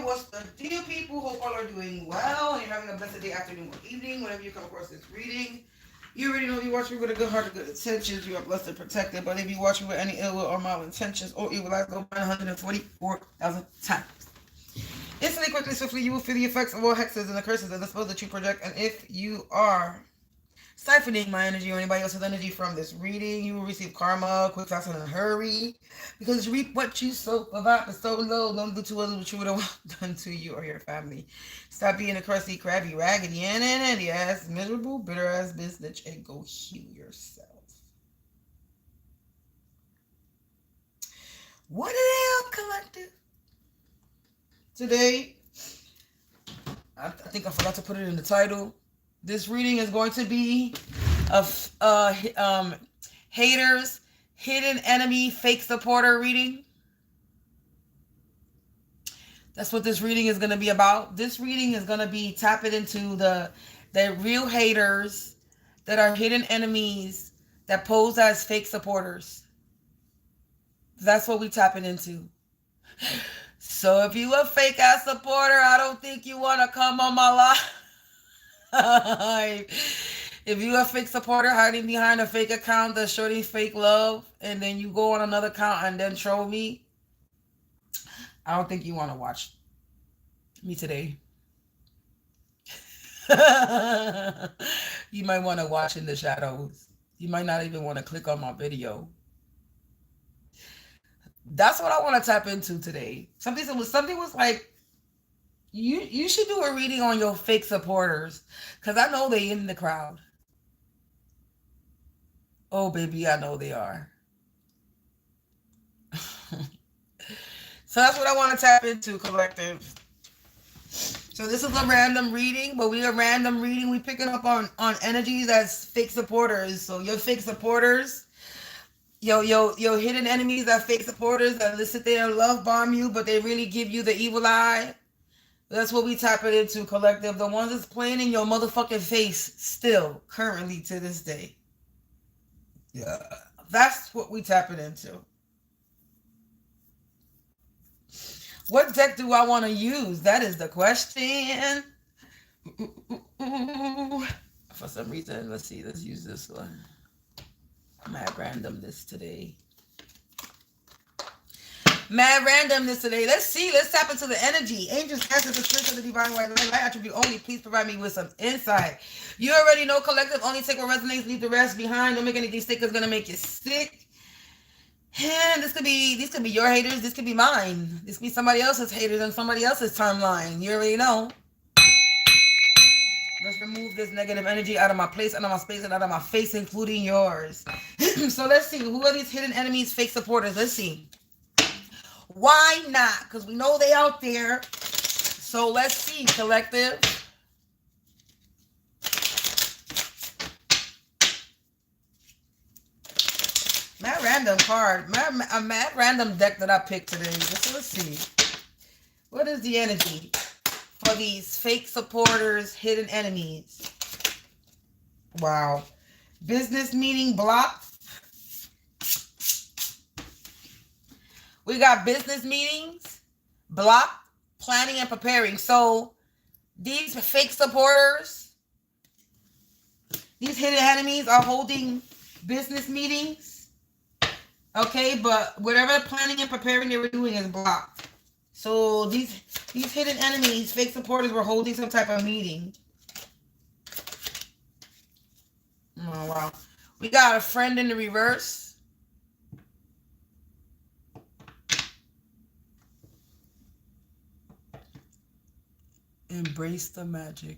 collective, what's the deal, people? Hope all are doing well and you're having a blessed day, afternoon, or evening, whenever you come across this reading. You already know if you watch me with a good heart and good intentions, you are blessed and protected. But if you watch me with any ill will or malintentions or evil, I go by 144,000 times. Instantly, quickly, swiftly, you will feel the effects of all hexes and the curses and the spells that you project. And if you are siphoning my energy or anybody else's energy from this reading, you will receive karma quick, fast, and in a hurry. Because you reap what you sow. For vibe is so low. Don't do too little what you would have done to you or your family. Stop being a crusty, crabby, raggedy, and ass, miserable, bitter ass bitch, and go heal yourself. What the hell, collective? Today, I think I forgot to put it in the title. This reading is going to be of haters, hidden enemy, fake supporter reading. That's what this reading is going to be about. This reading is going to be tapping into the real haters that are hidden enemies that pose as fake supporters. That's what we tapping into. So if you a fake ass supporter, I don't think you want to come on my live. If you a fake supporter hiding behind a fake account that's showing fake love, and then you go on another account and then troll me, I don't think you want to watch me today. You might want to watch in the shadows. You might not even want to click on my video. That's what I want to tap into today. Something was like, you should do a reading on your fake supporters, because I know they in the crowd. Oh, baby, I know they are. So that's what I want to tap into, collective. So this is a random reading, but we picking up on energies that's fake supporters. So your fake supporters, your hidden enemies that fake supporters that sit there and love bomb you, but they really give you the evil eye. That's what we tapping into, collective. The ones that's playing in your motherfucking face still, currently, to this day. Yeah. That's what we tapping into. What deck do I want to use? That is the question. For some reason, let's use this one. Mad randomness today. Mad randomness today. Let's tap into the energy. Angels, Cancers, the spirits of the divine white light attribute only. Please provide me with some insight. You already know, collective. Only take what resonates, leave the rest behind. Don't make any of these stickers gonna make you sick. And these could be your haters. This could be mine. This could be somebody else's haters on somebody else's timeline. You already know. Let's remove this negative energy out of my place, out of my space, and out of my face, including yours. So let's see. Who are these hidden enemies, fake supporters? Let's see. Why not? Because we know they out there. So let's see, collective. Mad random card. A mad random deck that I picked today. Let's see. What is the energy for these fake supporters, hidden enemies? Wow. Business meeting blocked. We got business meetings, blocked, planning and preparing. So these fake supporters, these hidden enemies are holding business meetings. Okay, but whatever planning and preparing they were doing is blocked. So these hidden enemies, fake supporters, were holding some type of meeting. Oh, wow. We got a friend in the reverse. Embrace the magic.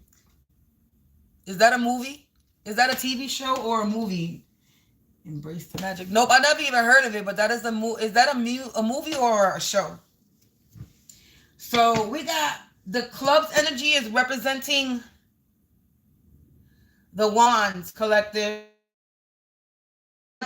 Is that a movie? Is that a TV show or a movie? Embrace the magic. Nope, I never even heard of it, but that is the movie. Is that a movie or a show? So we got the club's energy is representing the Wands collective.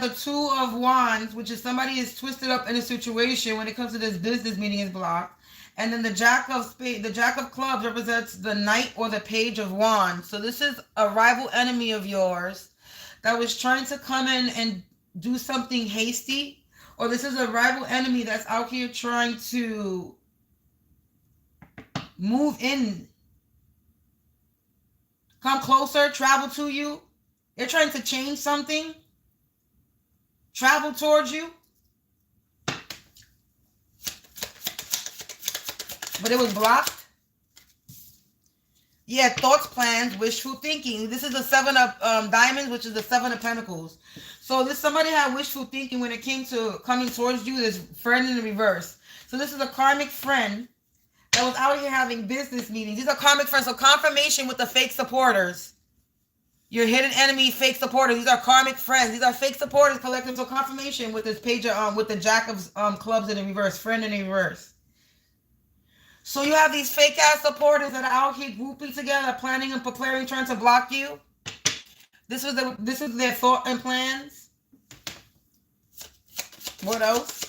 The Two of Wands, which is somebody is twisted up in a situation when it comes to this business meeting, is blocked. And then the Jack of Clubs represents the Knight or the Page of Wands. So this is a rival enemy of yours that was trying to come in and do something hasty. Or this is a rival enemy that's out here trying to move in, come closer, travel to you. They're trying to change something, travel towards you. But it was blocked. Yeah, thoughts, plans, wishful thinking. This is the 7 of diamonds, which is the 7 of pentacles. So this somebody had wishful thinking when it came to coming towards you. This friend in the reverse. So this is a karmic friend that was out here having business meetings. These are karmic friends. So confirmation with the fake supporters. Your hidden enemy, fake supporters. These are karmic friends. These are fake supporters collecting. So confirmation with this page with the jack of clubs in the reverse, friend in the reverse. So you have these fake ass supporters that are out here grouping together, planning and preparing, trying to block you. This is their thought and plans. What else?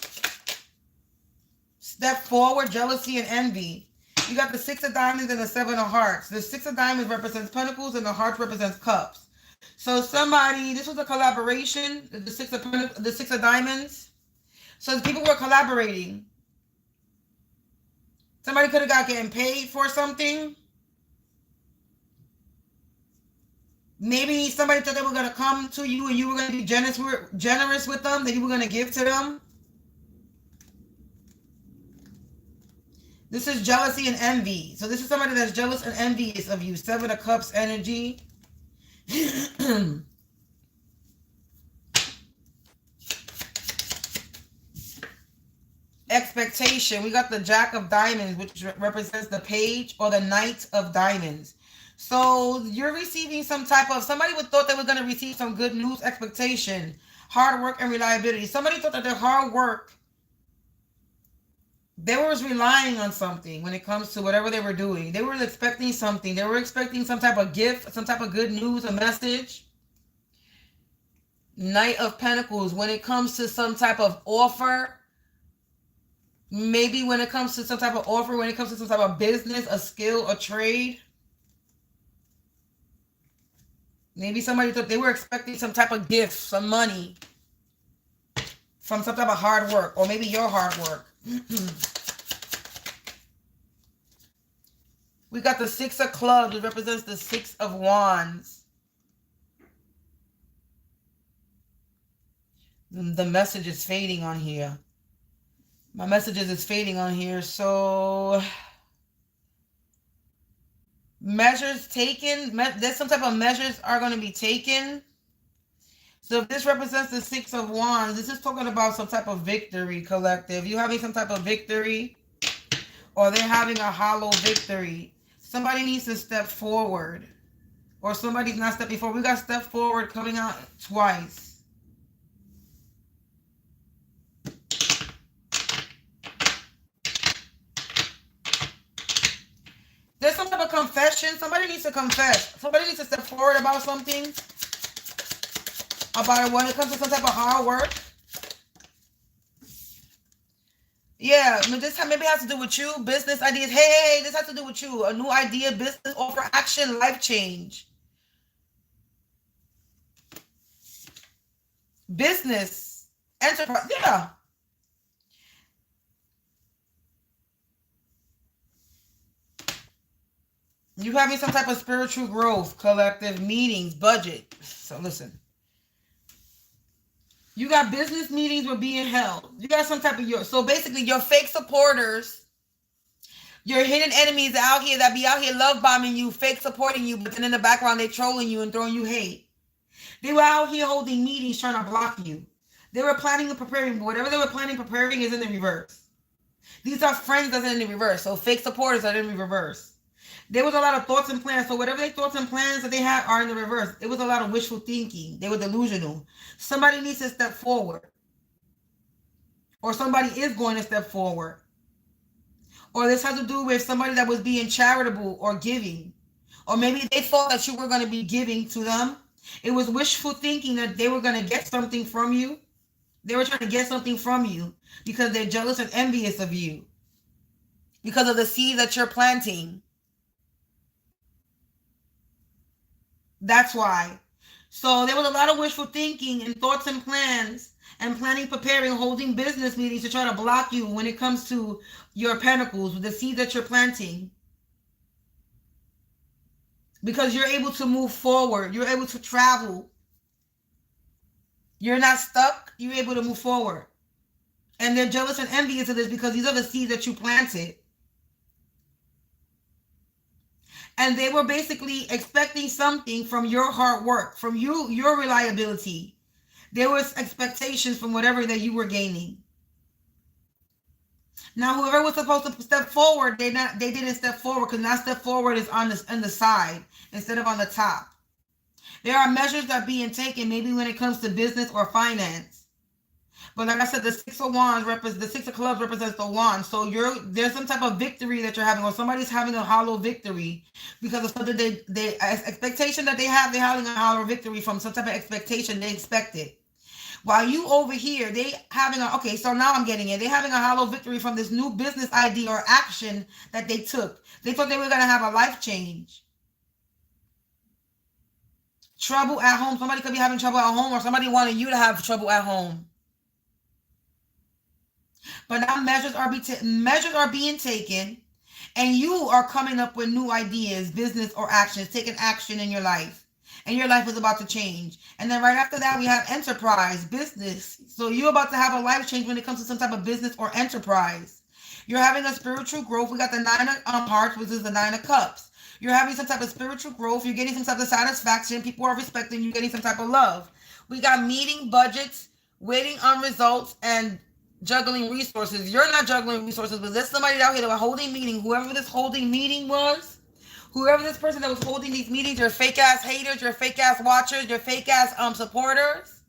Step forward, jealousy and envy. You got the 6 of diamonds and the 7 of hearts. The 6 of diamonds represents pentacles and the heart represents cups. So somebody, this was a collaboration, the 6 of diamonds. So people were collaborating. Somebody could have getting paid for something. Maybe somebody thought they were going to come to you and you were going to be generous with them, that you were going to give to them. This is jealousy and envy. So this is somebody that's jealous and envious of you. 7 of Cups energy. Expectation. We got the Jack of Diamonds, which represents the Page or the Knight of Diamonds. So you're receiving some type of, somebody would thought they were going to receive some good news, expectation, hard work and reliability. Somebody thought that their hard work, they were relying on something when it comes to whatever they were doing. They were expecting something. They were expecting some type of gift, some type of good news, a message. Knight of Pentacles, when it comes to some type of offer, maybe when it comes to some type of offer, when it comes to some type of business, a skill, a trade. Maybe somebody thought they were expecting some type of gift, some money from some type of hard work, or maybe your hard work. We got the 6 of Clubs, which represents the 6 of Wands. The message is fading on here. My messages is fading on here. So measures taken. There's some type of measures are going to be taken. So if this represents the 6 of Wands, this is talking about some type of victory, collective. You having some type of victory, or they're having a hollow victory. Somebody needs to step forward, or somebody's not stepping forward. We got step forward coming out twice. There's some type of confession. Somebody needs to confess. Somebody needs to step forward about something. About it when it comes to some type of hard work. Yeah, I mean, this time maybe it has to do with you. Business ideas. Hey, this has to do with you. A new idea, business offer, action, life change. Business, enterprise. Yeah. You having some type of spiritual growth, collective meetings, budget. So listen. You got business meetings were being held. You got some type of so basically your fake supporters, your hidden enemies out here that be out here love bombing you, fake supporting you, but then in the background they trolling you and throwing you hate. They were out here holding meetings trying to block you. They were planning and preparing, but whatever they were planning and preparing is in the reverse. These are friends that's in the reverse. So fake supporters are in the reverse. There was a lot of thoughts and plans. So whatever they thoughts and plans that they had are in the reverse. It was a lot of wishful thinking. They were delusional. Somebody needs to step forward. Or somebody is going to step forward. Or this has to do with somebody that was being charitable or giving. Or maybe they thought that you were going to be giving to them. It was wishful thinking that they were going to get something from you. They were trying to get something from you because they're jealous and envious of you. Because of the seed that you're planting. That's why. So there was a lot of wishful thinking and thoughts and plans and planning, preparing, holding business meetings to try to block you when it comes to your pentacles, the seed that you're planting. because you're able to move forward. You're able to travel. You're not stuck. You're able to move forward. And they're jealous and envious of this because these are the seeds that you planted. And they were basically expecting something from your hard work, from you, your reliability. There was expectations from whatever that you were gaining. Now, whoever was supposed to step forward, they didn't step forward, because now step forward is on the side instead of on the top. There are measures that are being taken, maybe when it comes to business or finance. But like I said, the Six of Wands the Six of Clubs represents the wand. So there's some type of victory that you're having, or somebody's having a hollow victory because of something they expectation that they're having a hollow victory from some type of expectation they expected. While you over here, they having okay, so now I'm getting it. They're having a hollow victory from this new business idea or action that they took. They thought they were going to have a life change. Trouble at home. Somebody could be having trouble at home, or somebody wanted you to have trouble at home. But now measures are being taken, and you are coming up with new ideas, business or actions, taking action in your life. And your life is about to change. And then right after that, we have enterprise, business. So you're about to have a life change when it comes to some type of business or enterprise. You're having a spiritual growth. We got the Nine of Hearts, which is the Nine of Cups. You're having some type of spiritual growth. You're getting some type of satisfaction. People are respecting you, getting some type of love. We got meeting budgets, waiting on results, and juggling resources. You're not juggling resources, but there's somebody out here that was holding meeting. Whoever this holding meeting was, whoever this person that was holding these meetings, your fake ass haters, your fake ass watchers, your fake ass supporters,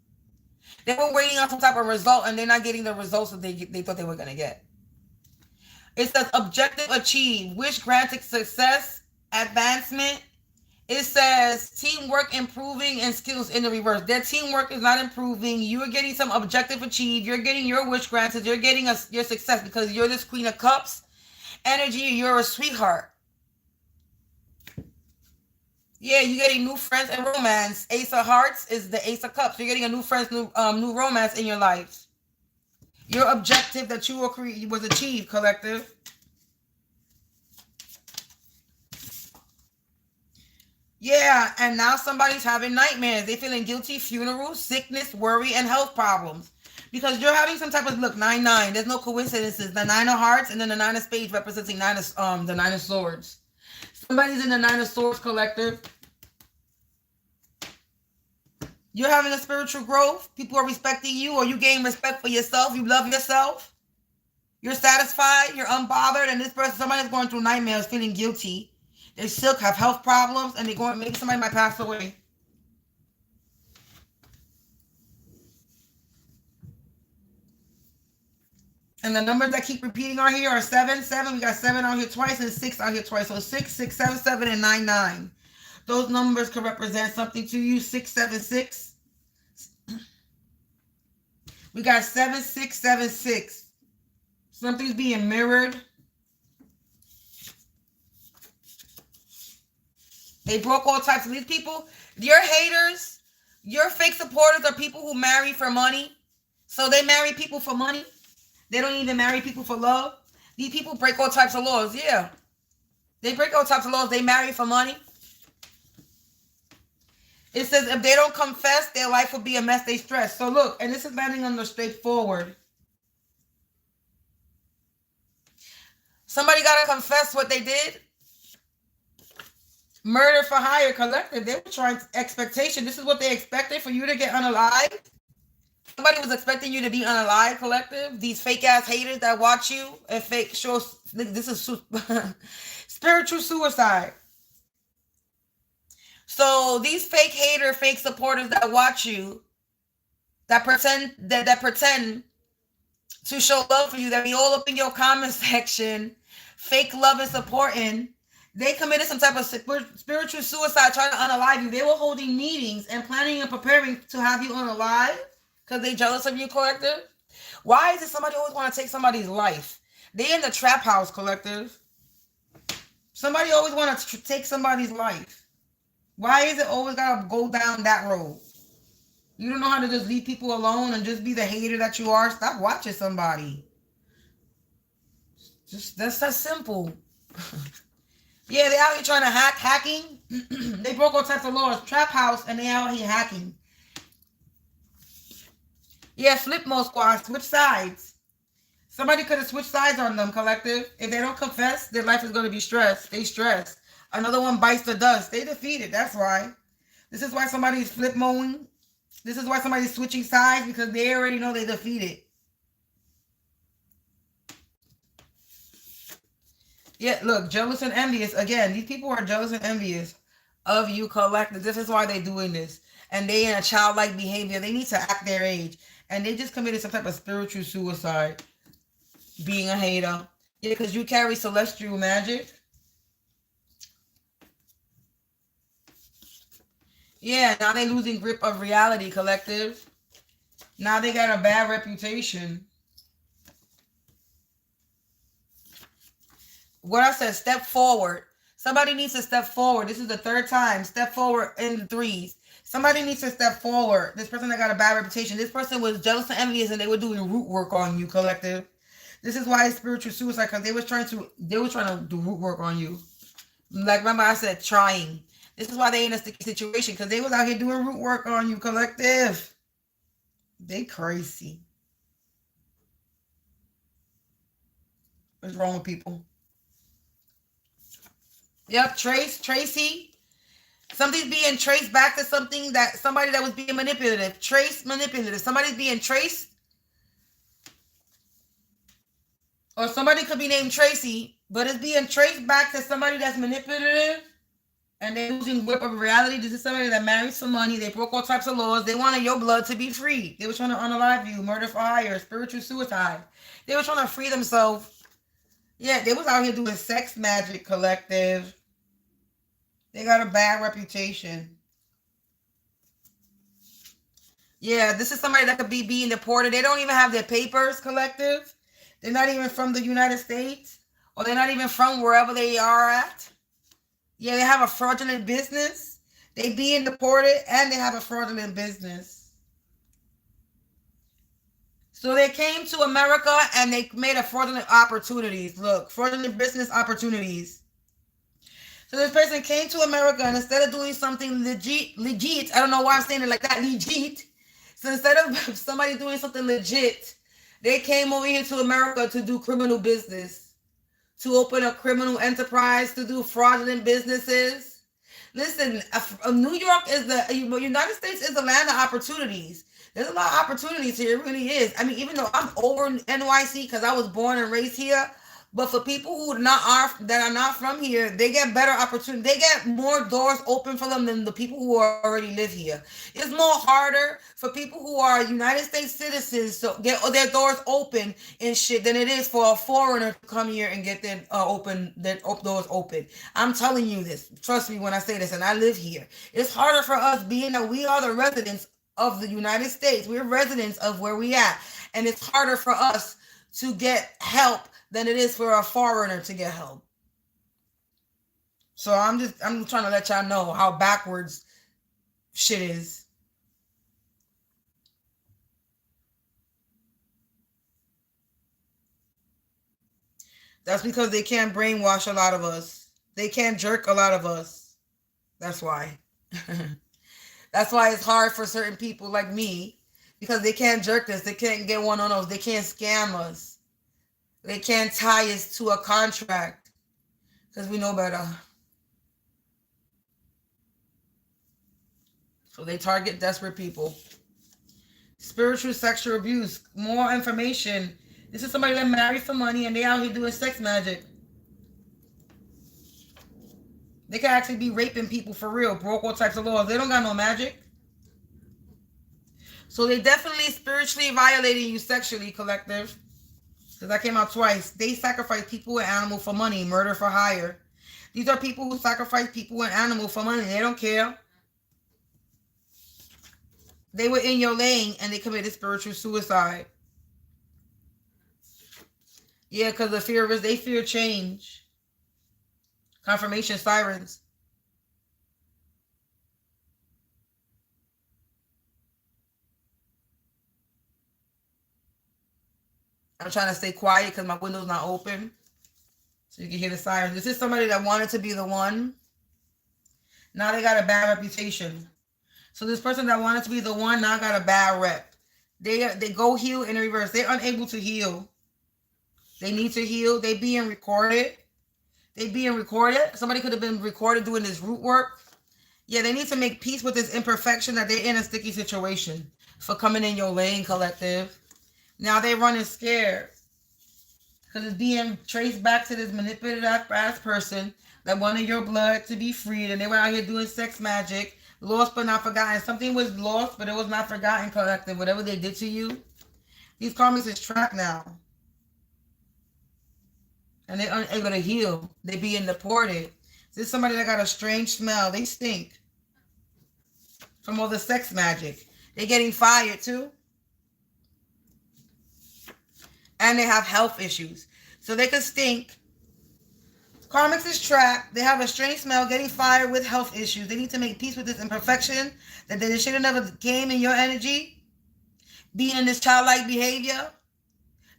they were waiting on some type of result, and they're not getting the results that they thought they were going to get. It says objective achieved, wish granted success, advancement. It says teamwork improving and skills in the reverse. Their teamwork is not improving. You're getting some objective achieved. You're getting your wish granted. You're getting your success because you're this Queen of Cups energy. You're a sweetheart. Yeah, you're getting new friends and romance. Ace of Hearts is the Ace of Cups. You're getting a new friends, new romance in your life. Your objective that you was achieved, collective. Yeah, and now somebody's having nightmares. They're feeling guilty, funerals, sickness, worry, and health problems. Because you're having some type of, look, 9-9. There's no coincidences. The Nine of Hearts and then the Nine of Spades representing the Nine of Swords. Somebody's in the Nine of Swords, collective. You're having a spiritual growth. People are respecting you, or you gain respect for yourself. You love yourself. You're satisfied. You're unbothered. And this person, somebody's going through nightmares, feeling guilty. They still have health problems, and they're going, maybe somebody might pass away. And the numbers that keep repeating on here are 7, 7. We got 7 on here twice and 6 on here twice. So 6, 6, 7, 7, and 9, 9. Those numbers could represent something to you. 6, 7, 6. We got 7, 6, 7, 6. Something's being mirrored. They broke all types of these people. Your haters, your fake supporters are people who marry for money. So they marry people for money. They don't even marry people for love. These people break all types of laws. Yeah. They break all types of laws. They marry for money. It says if they don't confess, their life will be a mess. They stress. So look, and this is landing on the straightforward. Somebody got to confess what they did. Murder for hire, collective. They were trying expectation. This is what they expected, for you to get unalived. Somebody was expecting you to be unalived, collective. These fake ass haters that watch you and fake shows. This is spiritual suicide. So these fake hater, fake supporters that watch you, that pretend to show love for you, that be all up in your comment section, fake love and supporting. They committed some type of spiritual suicide, trying to unalive you. They were holding meetings and planning and preparing to have you unalive because they jealous of you, collective. Why is it somebody always want to take somebody's life? They in the trap house, collective. Somebody always want to take somebody's life. Why is it always got to go down that road? You don't know how to just leave people alone and just be the hater that you are. Stop watching somebody. That's that simple. Yeah, they out here trying to hacking. They broke all types of laws. Trap house, and they out here hacking. Yeah, flip mode squad. Switch sides. Somebody could have switched sides on them, collective. If they don't confess, their life is going to be stressed. They stress. Another one bites the dust. They defeated. That's why. This is why somebody's flip mowing. This is why somebody's switching sides, because they already know they defeated. Yeah, look, jealous and envious. Again, these people are jealous and envious of you, collective. This is why they're doing this. And they in a childlike behavior. They need to act their age. And they just committed some type of spiritual suicide. Being a hater. Yeah, because you carry celestial magic. Yeah, now they losing grip of reality, collective. Now they got a bad reputation. What I said, step forward. Somebody needs to step forward. This is the third time. Step forward in the threes. Somebody needs to step forward. This person that got a bad reputation. This person was jealous and envious, and they were doing root work on you, collective. This is why it's spiritual suicide, because they were trying to do root work on you. Like, remember I said trying. This is why they in a sticky situation, because they was out here doing root work on you, collective. They crazy. What's wrong with people? Yep, Tracy. Something's being traced back to somebody that was being manipulative. Manipulative. Somebody's being traced. Or somebody could be named Tracy, but it's being traced back to somebody that's manipulative. And they're losing grip of reality. This is somebody that marries for money. They broke all types of laws. They wanted your blood to be free. They were trying to unalive you, murder for hire, spiritual suicide. They were trying to free themselves. Yeah, they was out here doing sex magic, collective. They got a bad reputation. Yeah, this is somebody that could be being deported. They don't even have their papers, collective. They're not even from the United States. Or they're not even from wherever they are at. Yeah, they have a fraudulent business. They being deported and they have a fraudulent business. So they came to America and they made a fraudulent opportunities. Look, fraudulent business opportunities. So this person came to America and instead of doing something legit, I don't know why I'm saying it like that, legit. So instead of somebody doing something legit, they came over here to America to do criminal business. To open a criminal enterprise, to do fraudulent businesses. Listen, New York is the United States is the land of opportunities. There's a lot of opportunities here. It really is. I mean, even though I'm over NYC because I was born and raised here, but for people who are not from here, they get better opportunities. They get more doors open for them than the people who already live here. It's more harder for people who are United States citizens to get their doors open and shit than it is for a foreigner to come here and get their doors open. I'm telling you this. Trust me when I say this, and I live here. It's harder for us being that we are the residents of the United States. We're residents of where we at, and it's harder for us to get help than it is for a foreigner to get help. So I'm trying to let y'all know how backwards shit is. That's because they can't brainwash a lot of us. They can't jerk a lot of us. That's why. That's why it's hard for certain people like me, because they can't jerk us. They can't get one on us. They can't scam us. They can't tie us to a contract because we know better. So they target desperate people. Spiritual sexual abuse. More information. This is somebody that married for money and they out here doing sex magic. They can actually be raping people for real. Broke all types of laws. They don't got no magic. So they definitely spiritually violating you sexually, collective. Because that came out twice. They sacrifice people and animals for money. Murder for hire. These are people who sacrifice people and animals for money. They don't care. They were in your lane and they committed spiritual suicide. Yeah, because the fear is they fear change. Confirmation sirens. I'm trying to stay quiet because my window's not open. So you can hear the sirens. This is somebody that wanted to be the one. Now they got a bad reputation. So this person that wanted to be the one now got a bad rep. They go heal in reverse. They're unable to heal. They need to heal. They being recorded. Somebody could have been recorded doing this root work. Yeah, they need to make peace with this imperfection that they're in a sticky situation for coming in your lane, collective. Now they're running scared because it's being traced back to this manipulative ass person that wanted your blood to be freed, and they were out here doing sex magic, lost but not forgotten. Something was lost, but it was not forgotten, collective. Whatever they did to you, these karmics is trapped now. And they're unable to heal. They being deported. This is somebody that got a strange smell. They stink from all the sex magic. They're getting fired too. And they have health issues. So they could stink. Karmics is trapped. They have a strange smell, getting fired with health issues. They need to make peace with this imperfection that they should have never came in your energy. Be in this childlike behavior.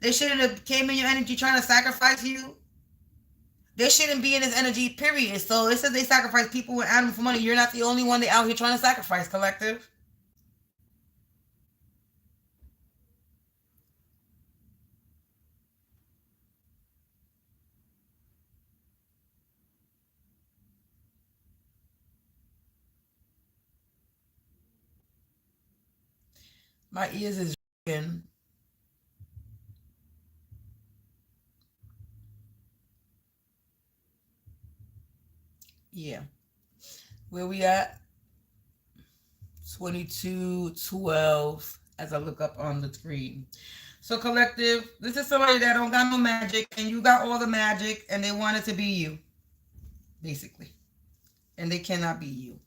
They shouldn't have came in your energy trying to sacrifice you. They shouldn't be in this energy, period. So it says they sacrifice people and animals for money. You're not the only one they out here trying to sacrifice, collective. My ears is ringing. Yeah. Where we at? 22:12 as I look up on the screen. So collective, this is somebody that don't got no magic and you got all the magic and they want it to be you. Basically. And they cannot be you.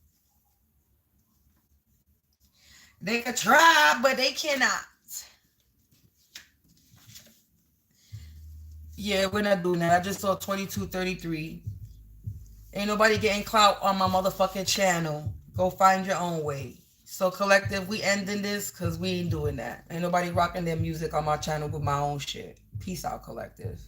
They could try, but they cannot. Yeah, we're not doing that. I just saw 22:33. Ain't nobody getting clout on my motherfucking channel. Go find your own way. So collective, we ending this because we ain't doing that. Ain't nobody rocking their music on my channel with my own shit. Peace out, collective.